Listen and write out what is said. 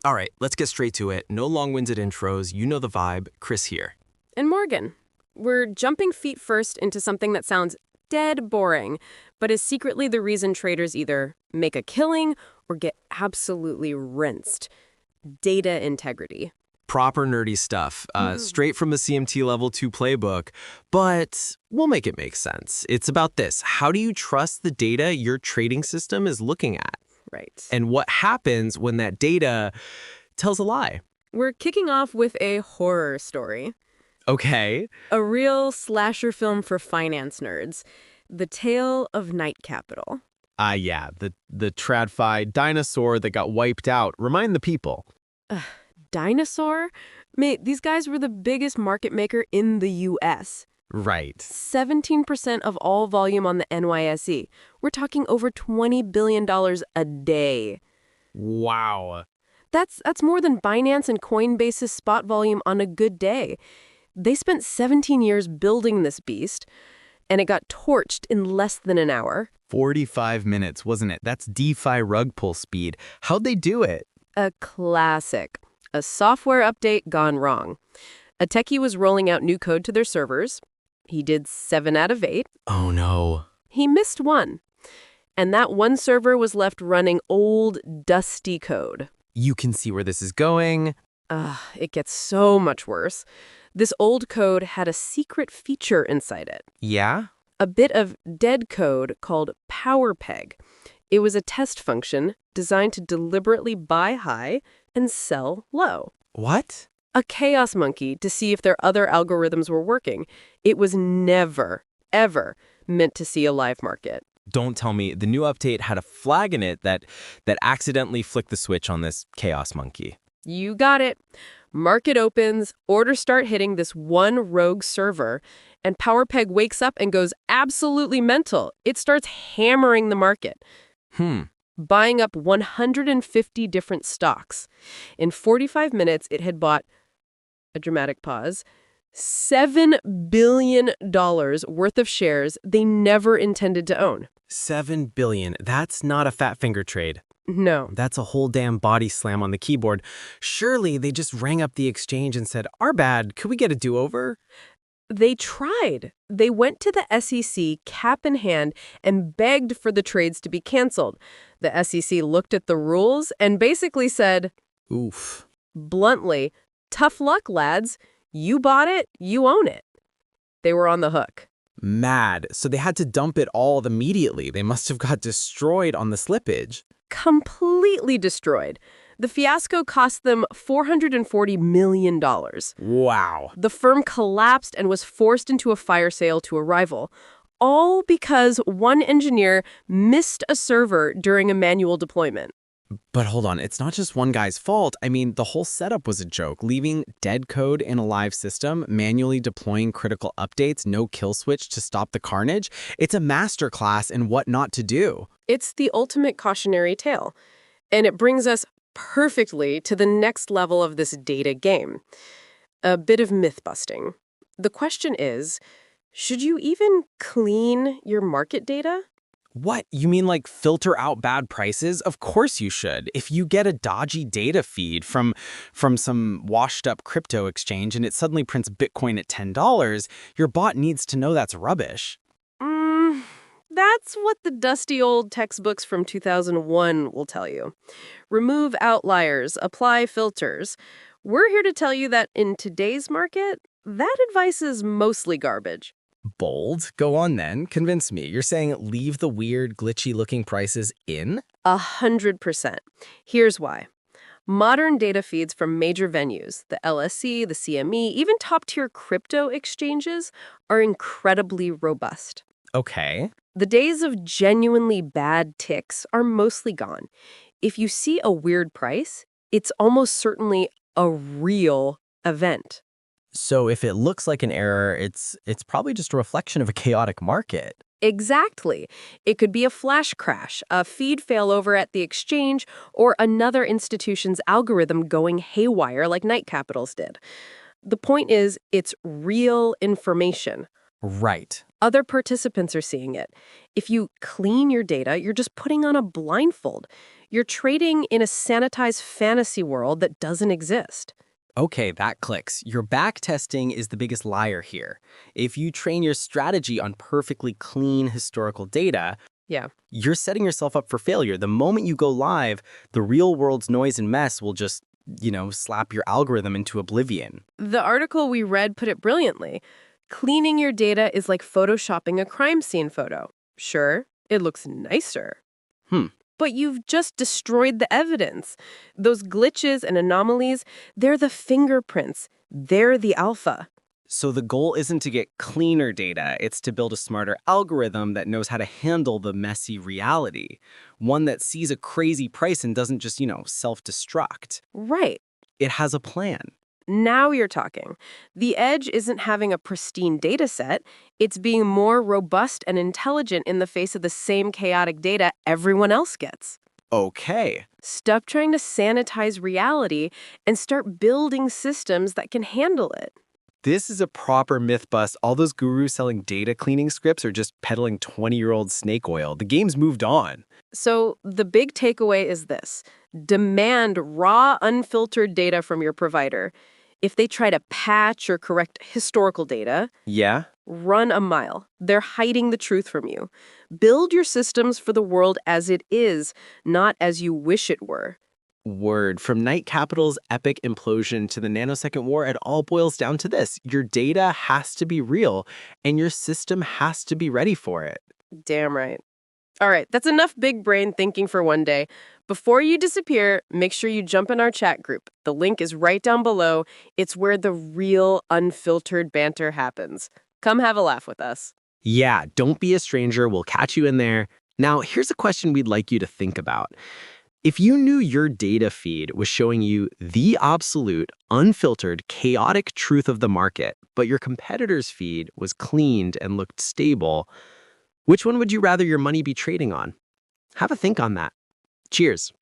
All right, let's get straight to it. No long-winded intros. You know the vibe. Chris here. And Morgan. We're jumping feet first into something that sounds dead boring, but is secretly the reason traders either make a killing or get absolutely rinsed. Data integrity. Proper nerdy stuff, straight from the CMT Level 2 playbook, but we'll make it make sense. It's about this. How do you trust the data your trading system is looking at? Right. And what happens when that data tells a lie? We're kicking off with a horror story. Okay. A real slasher film for finance nerds. The Tale of Night Capital. Yeah, the TradFi dinosaur that got wiped out. Remind the people. Dinosaur? Mate, these guys were the biggest market maker in the U.S. Right. 17% of all volume on the NYSE. We're talking over $20 billion a day. Wow. That's more than Binance and Coinbase's spot volume on a good day. They spent 17 years building this beast, and it got torched in less than an hour. 45 minutes, wasn't it? That's DeFi rug pull speed. How'd they do it? A classic. A software update gone wrong. A techie was rolling out new code to their servers. He did 7 out of 8. Oh no. He missed 1. And that one server was left running old, dusty code. You can see where this is going. It gets so much worse. This old code had a secret feature inside it. Yeah? A bit of dead code called PowerPeg. It was a test function designed to deliberately buy high and sell low. What? A chaos monkey to see if their other algorithms were working. It was never, ever meant to see a live market. Don't tell me the new update had a flag in it that accidentally flicked the switch on this chaos monkey. You got it. Market opens, orders start hitting this one rogue server, and PowerPeg wakes up and goes absolutely mental. It starts hammering the market. Buying up 150 different stocks. In 45 minutes, it had bought, a dramatic pause, $7 billion worth of shares they never intended to own. $7 billion. That's not a fat finger trade. No. That's a whole damn body slam on the keyboard. Surely they just rang up the exchange and said, "Our bad, could we get a do-over?" They tried. They went to the SEC cap in hand and begged for the trades to be canceled. The SEC looked at the rules and basically said, Oof. Bluntly, tough luck, lads. You bought it, you own it. They were on the hook. Mad. So they had to dump it all immediately. They must have got destroyed on the slippage. Completely destroyed. The fiasco cost them $440 million. Wow. The firm collapsed and was forced into a fire sale to a rival, all because one engineer missed a server during a manual deployment. But hold on, it's not just one guy's fault. I mean, the whole setup was a joke. Leaving dead code in a live system, manually deploying critical updates, no kill switch to stop the carnage. It's a masterclass in what not to do. It's the ultimate cautionary tale. And it brings us perfectly to the next level of this data game. A bit of myth busting. The question is, should you even clean your market data? What? You mean like filter out bad prices? Of course you should. If you get a dodgy data feed from some washed up crypto exchange and it suddenly prints Bitcoin at $10, your bot needs to know that's rubbish. That's what the dusty old textbooks from 2001 will tell you. Remove outliers, apply filters. We're here to tell you that in today's market, that advice is mostly garbage. Bold. Go on then. Convince me. You're saying leave the weird, glitchy-looking prices in? 100%. Here's why. Modern data feeds from major venues, the LSE, the CME, even top-tier crypto exchanges, are incredibly robust. Okay. The days of genuinely bad ticks are mostly gone. If you see a weird price, it's almost certainly a real event. So if it looks like an error, it's probably just a reflection of a chaotic market. Exactly. It could be a flash crash, a feed failover at the exchange, or another institution's algorithm going haywire like Night Capital's did. The point is, it's real information. Right. Other participants are seeing it. If you clean your data, you're just putting on a blindfold. You're trading in a sanitized fantasy world that doesn't exist. Okay, that clicks. Your back testing is the biggest liar here. If you train your strategy on perfectly clean historical data, Yeah. you're setting yourself up for failure. The moment you go live, the real world's noise and mess will just, slap your algorithm into oblivion. The article we read put it brilliantly. Cleaning your data is like photoshopping a crime scene photo. Sure, it looks nicer. Hmm. But you've just destroyed the evidence. Those glitches and anomalies, they're the fingerprints. They're the alpha. So the goal isn't to get cleaner data, it's to build a smarter algorithm that knows how to handle the messy reality. One that sees a crazy price and doesn't just, self-destruct. Right. It has a plan. Now you're talking. The edge isn't having a pristine data set. It's being more robust and intelligent in the face of the same chaotic data everyone else gets. Okay. Stop trying to sanitize reality and start building systems that can handle it. This is a proper myth bust. All those gurus selling data cleaning scripts are just peddling 20-year-old snake oil. The game's moved on. So the big takeaway is this. Demand raw, unfiltered data from your provider. If they try to patch or correct historical data, Yeah? run a mile. They're hiding the truth from you. Build your systems for the world as it is, not as you wish it were. Word. From Night Capital's epic implosion to the nanosecond war, it all boils down to this. Your data has to be real, and your system has to be ready for it. Damn right. All right, that's enough big brain thinking for one day. Before you disappear, make sure you jump in our chat group. The link is right down below. It's where the real, unfiltered banter happens. Come have a laugh with us. Yeah, don't be a stranger. We'll catch you in there. Now, here's a question we'd like you to think about. If you knew your data feed was showing you the absolute, unfiltered, chaotic truth of the market, but your competitor's feed was cleaned and looked stable, which one would you rather your money be trading on? Have a think on that. Cheers.